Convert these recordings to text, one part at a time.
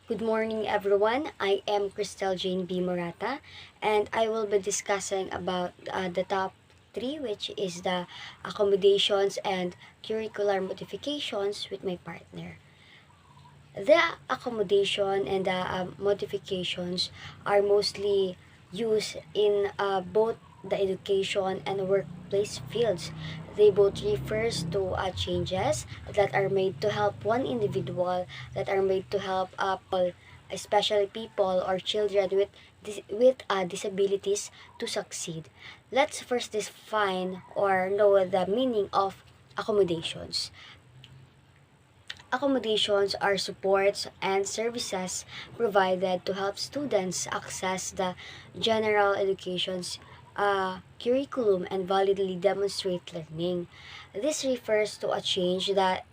Good morning, everyone. I am Crystal Jane B. Morata, and I will be discussing about the top three, which is the accommodations and curricular modifications with my partner. The accommodation and the modifications are mostly used in both the education and workplace fields. They both refers to changes that are made to help one individual, that are made to help especially people or children with disabilities to succeed. Let's first define or know the meaning of accommodations. Accommodations are supports and services provided to help students access the general education's curriculum and validly demonstrate learning. This refers to a change that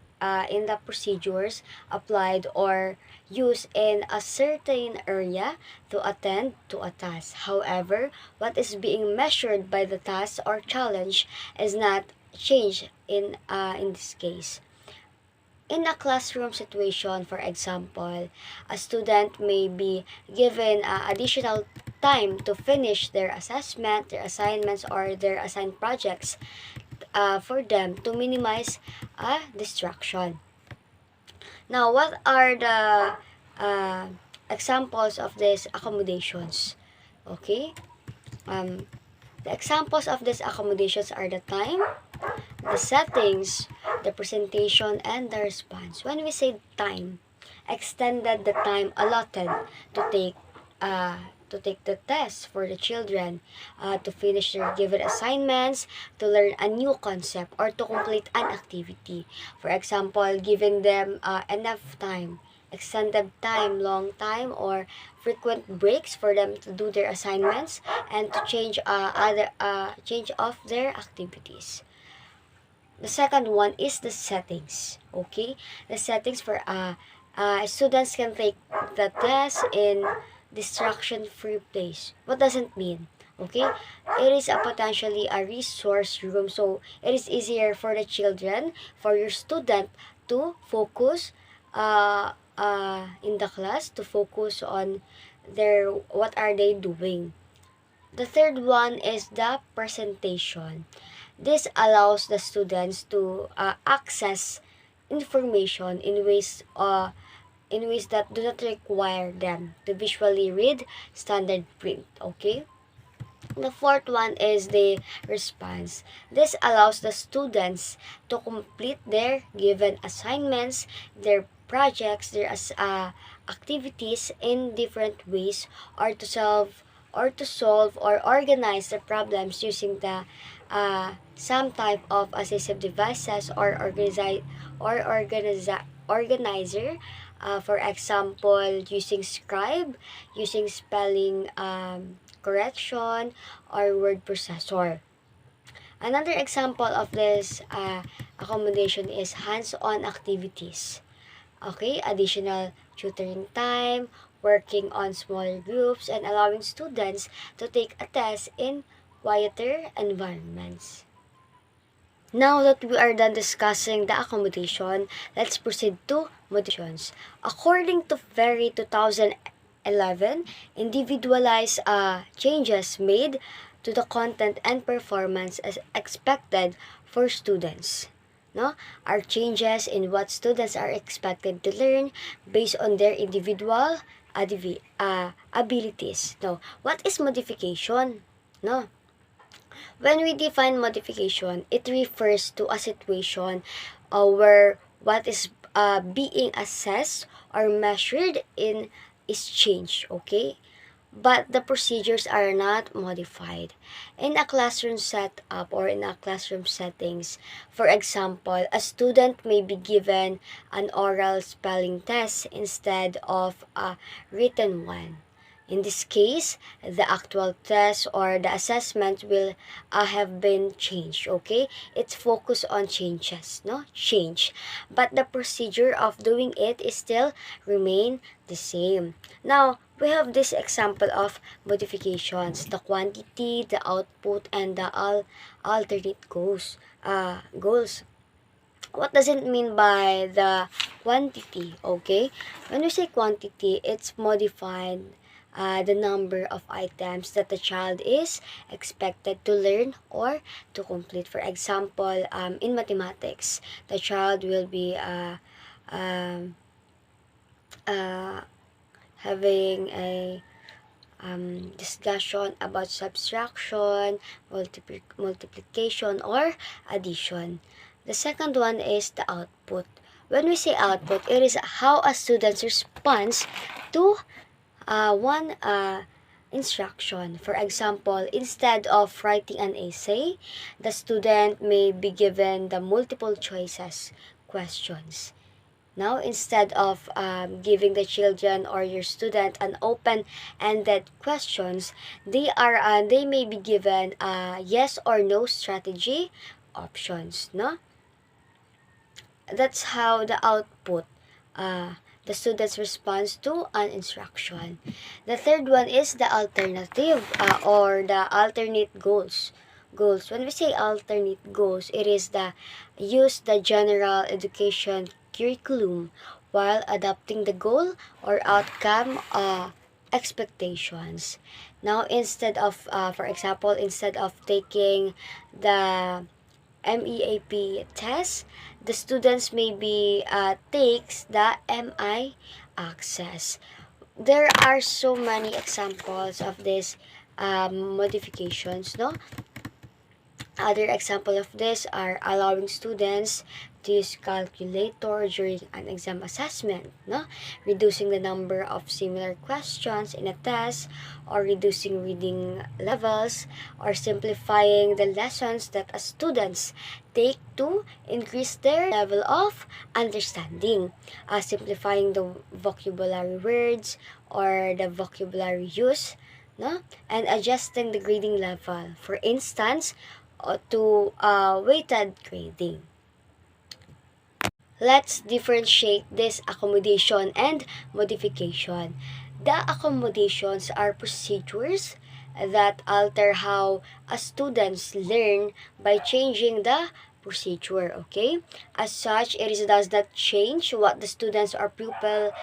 in the procedures applied or used in a certain area to attend to a task. However, what is being measured by the task or challenge is not change in this case. In a classroom situation, for example, a student may be given additional time to finish their assessment, their assignments, or their assigned projects for them to minimize distraction. Now, what are the uh, examples of these accommodations? Okay, um, the examples of these accommodations are the time, the settings, the presentation, and the response. When we say time, extended the time allotted to take uh, to take the test for the children, to finish their given assignments, to learn a new concept, or to complete an activity. For example, giving them enough time, extended time, long time, or frequent breaks for them to do their assignments and to change other change of their activities. The second one is the settings. Okay, the settings for students can take the test in distraction-free place. What does it mean? Okay, it is a potentially a resource room, so it is easier for the children, for your student to focus in the class, to focus on their what are they doing. The third one is the presentation. This allows the students to access information in ways that do not require them to visually read standard print. Okay. The fourth one is the response. This allows the students to complete their given assignments, their projects, their activities in different ways, or to solve or organize the problems using the some type of assistive devices or organizer. For example, using scribe, using spelling correction, or word processor. Another example of this accommodation is hands-on activities. Okay, additional tutoring time, working on smaller groups, and allowing students to take a test in quieter environments. Now that we are done discussing the accommodation, let's proceed to modifications. According to Ferry 2011, individualized changes made to the content and performance as expected for students. No, are changes in what students are expected to learn based on their individual abilities. No, what is modification? No, when we define modification, it refers to a situation where what is being assessed or measured in is changed, okay? But the procedures are not modified. In a classroom setup or in a classroom settings, for example, a student may be given an oral spelling test instead of a written one. In this case, the actual test or the assessment will have been changed, okay? It's focused on changes, no? Change. But the procedure of doing it is still remain the same. Now, we have this example of modifications, the quantity, the output, and the alternate goals. What does it mean by the quantity? Okay, when we say quantity, it's modified the number of items that the child is expected to learn or to complete. For example, in mathematics, the child will be um, uh, having a discussion about subtraction, multiplication, or addition. The second one is the output. When we say output, it is how a student responds to one instruction. For example, instead of writing an essay, the student may be given the multiple choices questions. Now, instead of giving the children or your student an open-ended questions, they may be given yes or no strategy options. No, that's how the output, the student's response to an instruction. The third one is the alternative or the alternate goals. When we say alternate goals, it is the use the general education curriculum while adapting the goal or outcome expectations. Now, instead of, for example, instead of taking the MEAP test, the students maybe takes the MI access. There are so many examples of these modifications, no? Other example of this are allowing students to use calculator during an exam assessment, no? Reducing the number of similar questions in a test, or reducing reading levels, or simplifying the lessons that students take to increase their level of understanding. Simplifying the vocabulary words or the vocabulary use, no? And adjusting the grading level. For instance, to weighted grading. Let's differentiate this accommodation and modification. The accommodations are procedures that alter how students learn by changing the procedure, okay? As such, does not change what the students or pupil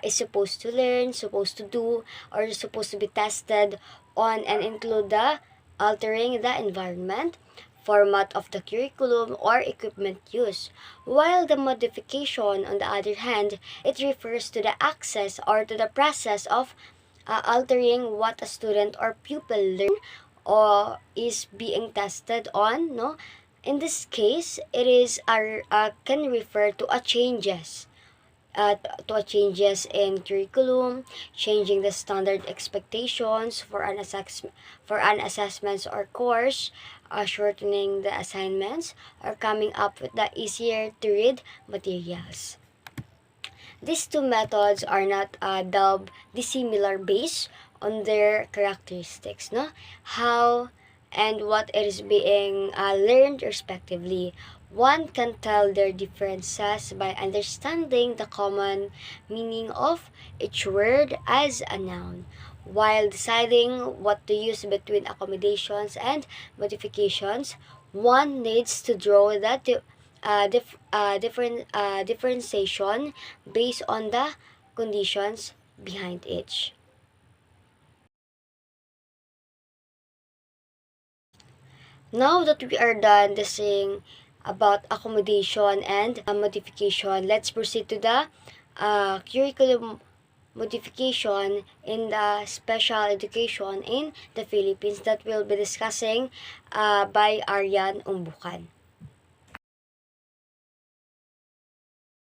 is supposed to learn, supposed to do, or is supposed to be tested on, and include the altering the environment, format of the curriculum, or equipment use. While the modification, on the other hand, it refers to the access or to the process of altering what a student or pupil learn or is being tested on. No, in this case, it is can refer to a changes in curriculum, changing the standard expectations for an assessments or course, shortening the assignments, or coming up with the easier to read materials. These two methods are not dubbed dissimilar based on their characteristics, no? How and what it is being learned respectively. One can tell their differences by understanding the common meaning of each word as a noun. While deciding what to use between accommodations and modifications, one needs to draw the differentiation based on the conditions behind each. Now that we are done discussing about accommodation and modification, let's proceed to the curriculum modification in the special education in the Philippines that we'll be discussing by Aryan Umbukan.